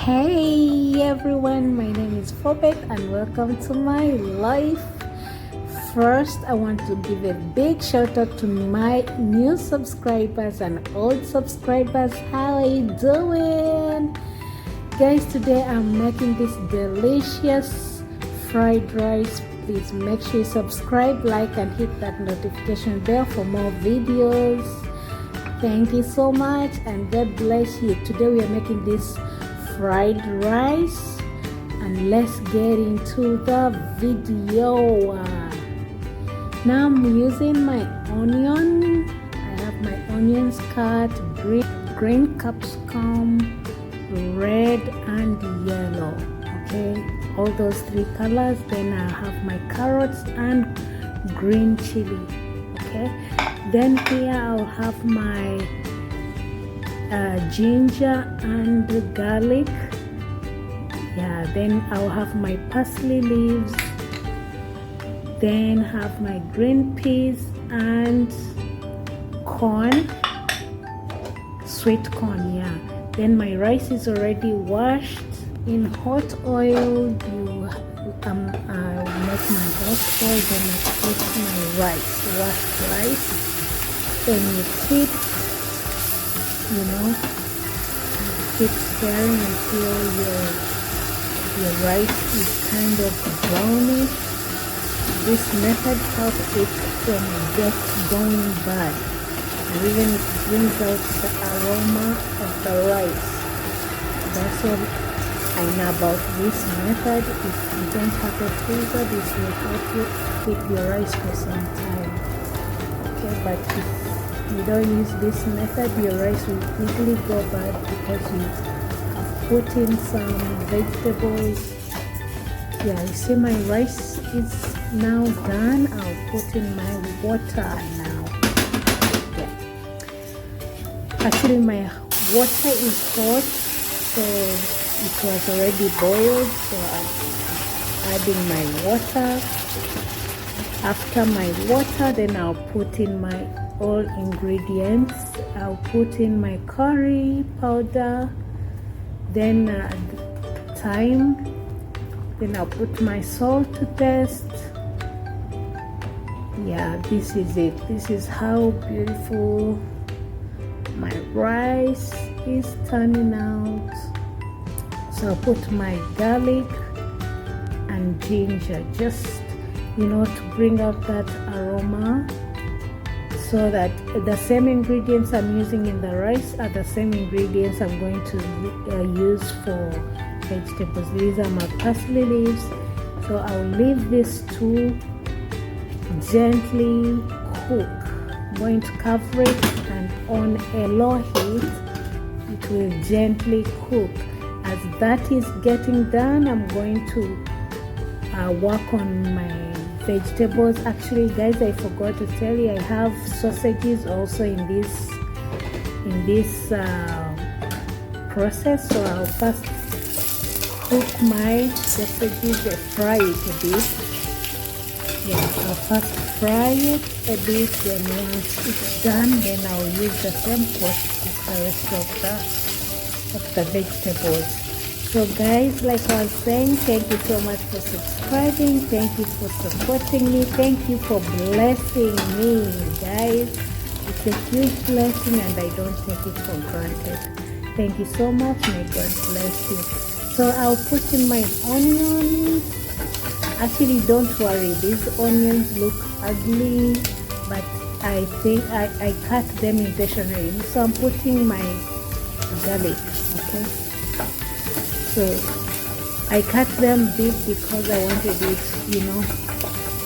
Hey everyone, my name is Fobet and welcome to my life. First, I want to give a big shout out to my new subscribers and old subscribers. How are you doing? Guys, today I'm making this delicious fried rice. Please make sure you subscribe, like and hit that notification bell for more videos. Thank you so much and God bless you. Today we are making this fried rice and let's get into the video. Now I'm using my onion. I have my onions cut, green capsicum, red and yellow. Okay, all those three colors. Then I have my carrots and green chili. Okay, then here I'll have my ginger and garlic. Yeah, then I'll have my parsley leaves, then have my green peas and corn, sweet corn. Yeah, then my rice is already washed in hot oil. I make my hot oil, then I put my washed rice, then you keep stirring until your rice is kind of brownish. This method helps it from get going bad, and even it brings out the aroma of the rice. That's all I know about this method. If you don't have a freezer, this will help you keep your rice for some time. Okay, but if you don't use this method, your rice will quickly go bad because you have put in some vegetables. Yeah, you see my rice is now done. I'll put in my water now. Yeah, actually my water is hot, so it was already boiled, so I'm adding my water. After my water, then I'll put in my all ingredients. I'll put in my curry powder, then thyme, then I'll put my salt to taste. Yeah, this is it. This is how beautiful my rice is turning out. So I'll put my garlic and ginger, just to bring out that aroma, so that the same ingredients I'm using in the rice are the same ingredients I'm going to use for vegetables. These are my parsley leaves, so I'll leave this to gently cook. I'm going to cover it, and on a low heat it will gently cook. As that is getting done, I'm going to work on my vegetables. Actually guys, I forgot to tell you, I have sausages also in this process. So I'll first cook my sausages, fry it a bit. Yeah, I'll first fry it a bit, then once it's done, then I'll use the same pot to cook the rest of the vegetables. So guys, like I was saying, thank you so much for subscribing. Thank you for supporting me. Thank you for blessing me, guys. It's a huge blessing and I don't take it for granted. Thank you so much. May God bless you. So I'll put in my onions. Actually, don't worry, these onions look ugly, but I think I cut them intentionally. So I'm putting my garlic. Okay, so I cut them big because I wanted it,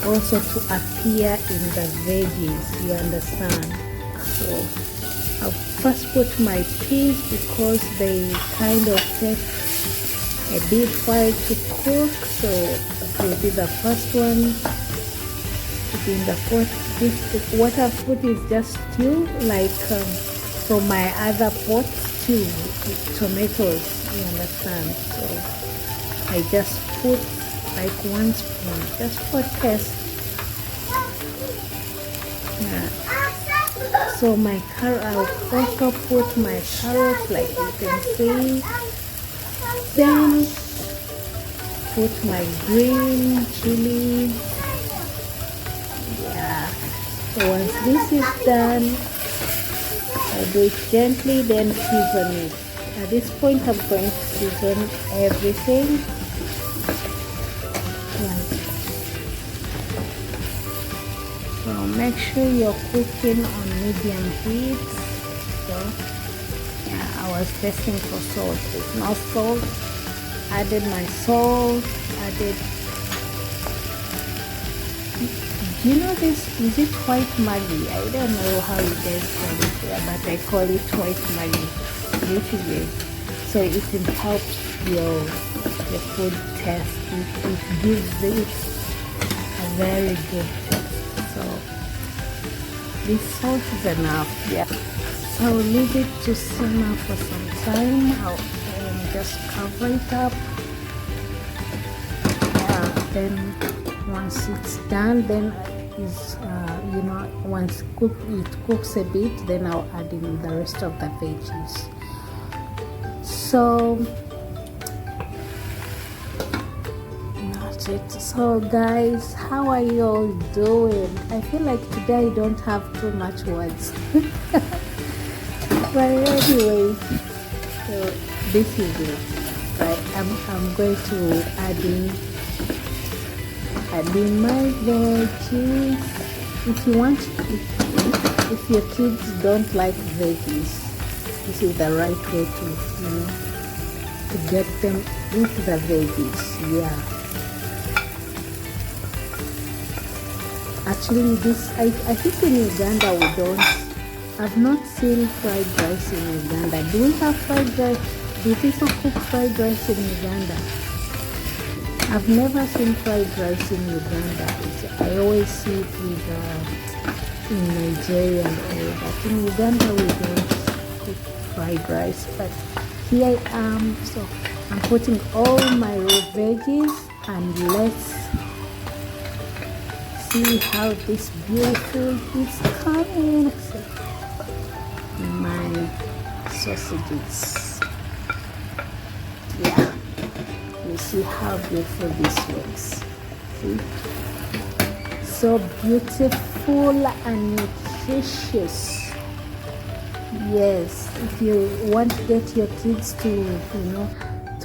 also to appear in the veggies, you understand. So I'll first put my peas because they kind of take a bit while to cook, so it will be the first one to be in the pot. What I've put is just stew, like from my other pot, stew with tomatoes, you understand. So I just put like 1 spoon just for taste. Yeah. So my carrot, I'll also put my carrots, like you can see. then put my green chili. Yeah, so once this is done, I do it gently, then season it. At this point I'm going to season everything. So make sure you're cooking on medium heat. So yeah, I was testing for salt. There's no salt. Added my salt. Added. Do you know this? Is it white Maggi? I don't know how you guys call it here, but I call it white Maggi. Which is it? So it helps your food taste. It gives it a very good taste. So this salt is enough. Yeah. So I'll leave it to simmer for some time. I'll just cover it up. Yeah. Then once it's done, then is once it cooks a bit, then I'll add in the rest of the veggies. So that's it. So guys, how are you all doing? I feel like today I don't have too much words. But anyway, so this is it. Right, I'm going to add in my veggies. If you want, if your kids don't like veggies, this is the right way to get them into the veggies. Yeah. Actually, this I think in Uganda we don't. I've not seen fried rice in Uganda. Do we have fried rice? Do people cook fried rice in Uganda? I've never seen fried rice in Uganda. I always see it in Nigeria and all that. In Uganda we don't cook fried rice, but here I am. So I'm putting all my raw veggies, and let's see how this beautiful is coming. So, my sausages. Yeah. You see how beautiful this looks. See? So beautiful and nutritious. Yes, if you want to get your kids to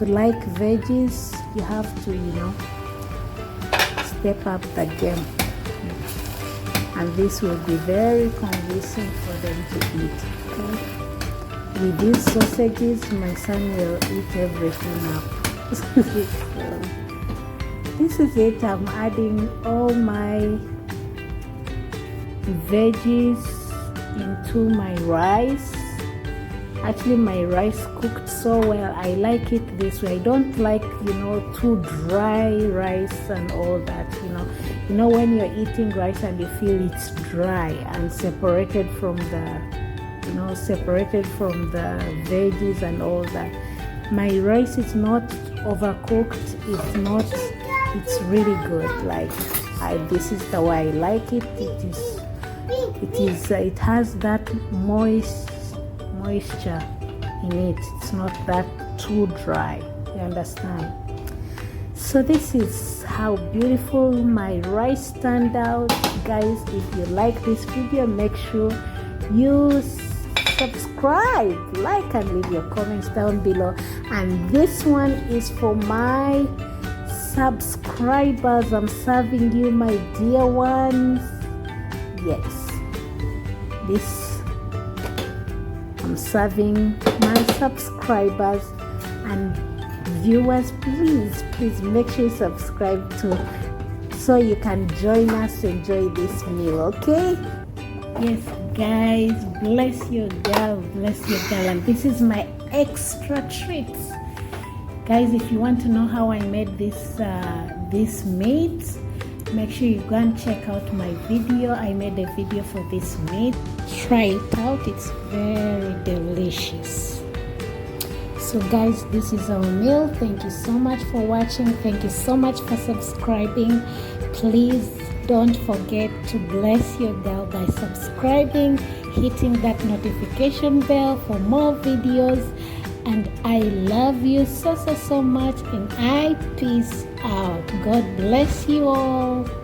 like veggies, you have to step up the game, and this will be very convincing for them to eat. Okay? With these sausages, my son will eat everything up. So, this is it. I'm adding all my veggies into my rice. Actually, my rice cooked so well. I like it this way. I don't like too dry rice and all that. When you're eating rice and you feel it's dry and separated from the veggies and all that. My rice is not overcooked. It's really good. This is the way I like it. It has that moisture in it. It's not that too dry. You understand? So this is how beautiful my rice turned out. Guys, if you like this video, make sure you subscribe, like, and leave your comments down below. And this one is for my subscribers. I'm serving you, my dear ones. Yes, I'm serving my subscribers and viewers. Please make sure you subscribe too, so you can join us enjoy this meal. Okay? Yes, guys, bless your girl, and this is my extra treats. Guys, if you want to know how I made this meat, make sure you go and check out my video. I made a video for this meat. Try it out. It's very delicious. So guys, this is our meal. Thank you so much for watching. Thank you so much for subscribing. Please don't forget to bless your girl by subscribing, hitting that notification bell for more videos, And I love you so, so, so much. And I peace out. God bless you all.